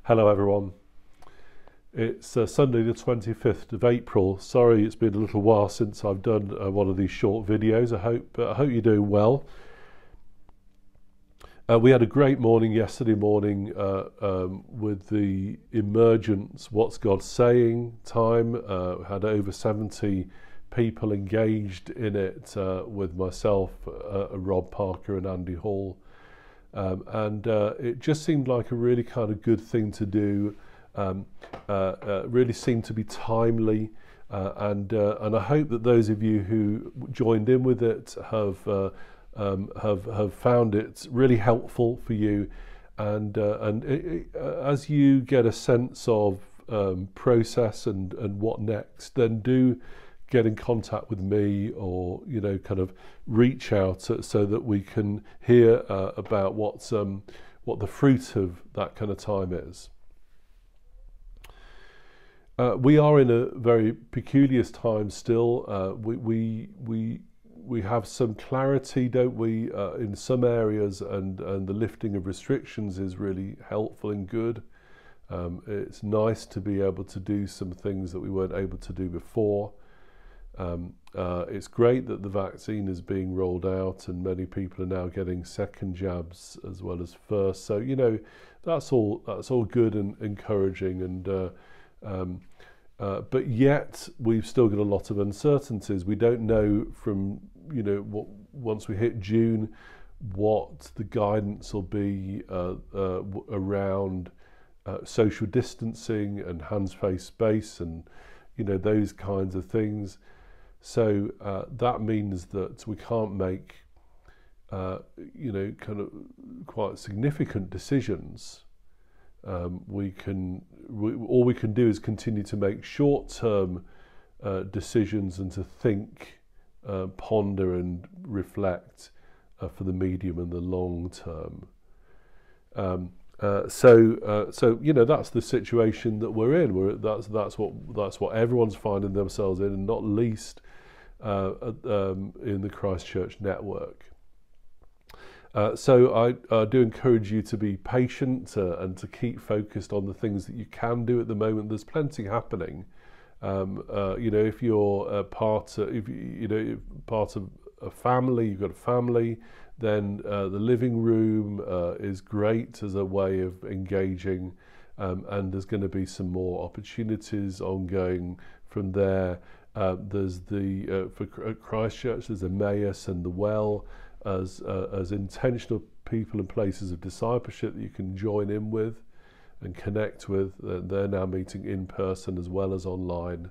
Hello everyone. It's Sunday the 25th of April. Sorry it's been a little while since I've done one of these short videos. I hope you're doing well. We had a great morning yesterday morning with the Emergence What's God Saying time. Had over 70 people engaged in it with myself, Rob Parker and Andy Hall. And it just seemed like a really kind of good thing to do. Really seemed to be timely, and I hope that those of you who joined in with it have found it really helpful for you, and as you get a sense of process and what next, then do get in contact with me, or kind of reach out so that we can hear about what the fruit of that kind of time is. We are in a very peculiar time still. We have some clarity, don't we, in some areas, and the lifting of restrictions is really helpful and good. It's nice to be able to do some things that we weren't able to do before. It's great that the vaccine is being rolled out and many people are now getting second jabs as well as first. So that's all good and encouraging, and but yet we've still got a lot of uncertainties. We don't know from once we hit June what the guidance will be around social distancing and hands, face, space, and those kinds of things. So that means that we can't make kind of quite significant decisions. All we can do is continue to make short-term decisions and to think, ponder and reflect for the medium and the long term. So that's the situation that we're in. That's what everyone's finding themselves in, and not least in the Christchurch network. So I do encourage you to be patient and to keep focused on the things that you can do at the moment. There's plenty happening. If you're part of a family, you've got a family, then the living room is great as a way of engaging, and there's going to be some more opportunities ongoing from there. There's for Christchurch, there's Emmaus and the Well as intentional people and places of discipleship that you can join in with and connect with. They're now meeting in person as well as online.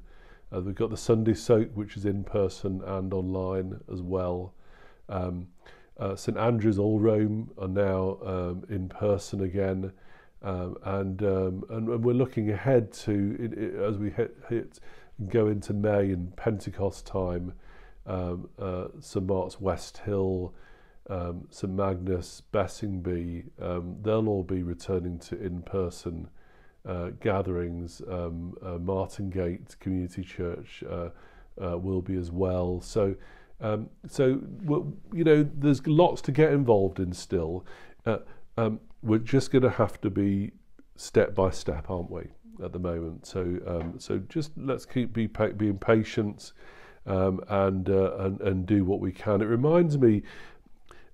We've got the Sunday Soak, which is in person and online as well. St Andrew's All Rome are now in person again, and we're looking ahead to, as we go into May and Pentecost time, St Mark's West Hill, St Magnus, Bessingby, they'll all be returning to in-person gatherings. Martingate Community Church will be as well. So there's lots to get involved in still. We're just going to have to be step by step, aren't we, at the moment? So just let's keep being patient, and do what we can. It reminds me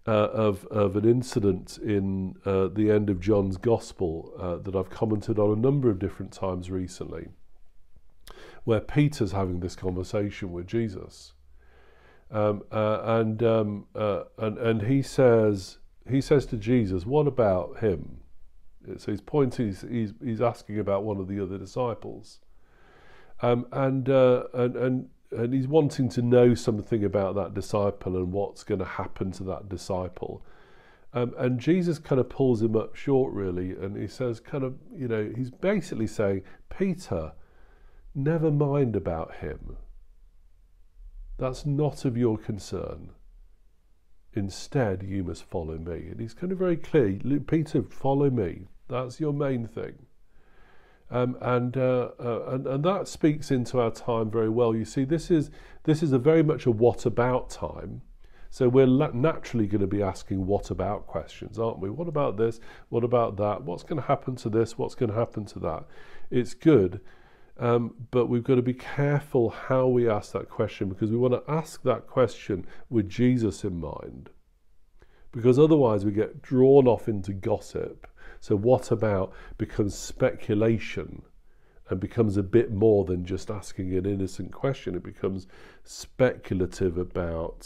of an incident in the end of John's Gospel that I've commented on a number of different times recently, where Peter's having this conversation with Jesus, and he says to Jesus, "What about him?" So he's asking about one of the other disciples, and he's wanting to know something about that disciple and what's going to happen to that disciple. And Jesus kind of pulls him up short, really, and he says, he's basically saying, "Peter, never mind about him. That's not of your concern. Instead, you must follow me." And he's kind of very clear, "Peter, follow me. That's your main thing." And that speaks into our time very well. You see, this is a very much a what about time. So we're naturally going to be asking what about questions, aren't we? What about this? What about that? What's going to happen to this? What's going to happen to that? It's good, but we've got to be careful how we ask that question, because we want to ask that question with Jesus in mind, because otherwise we get drawn off into gossip. So what about becomes speculation and becomes a bit more than just asking an innocent question. It becomes speculative about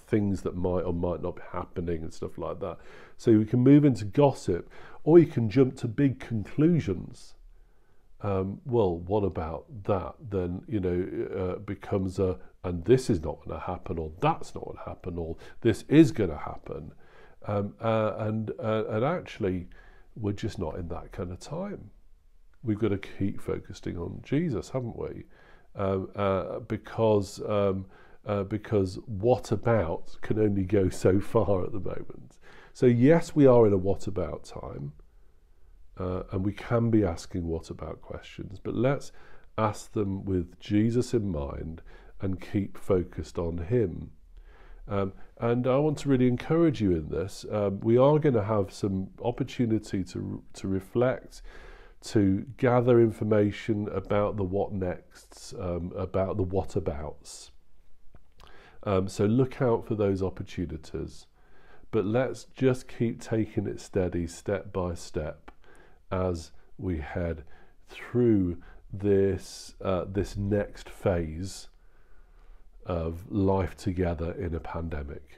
things that might or might not be happening and stuff like that. So you can move into gossip, or you can jump to big conclusions. Well, what about that? Then, becomes and this is not going to happen, or that's not going to happen, or this is going to happen. And actually, we're just not in that kind of time. We've got to keep focusing on Jesus, haven't we? Because what about can only go so far at the moment. So yes, we are in a what about time, and we can be asking what about questions, but let's ask them with Jesus in mind and keep focused on him. And I want to really encourage you in this. We are going to have some opportunity to reflect, to gather information about the what nexts, about the what abouts. So look out for those opportunities. But let's just keep taking it steady, step by step, as we head through this next phase of life together in a pandemic.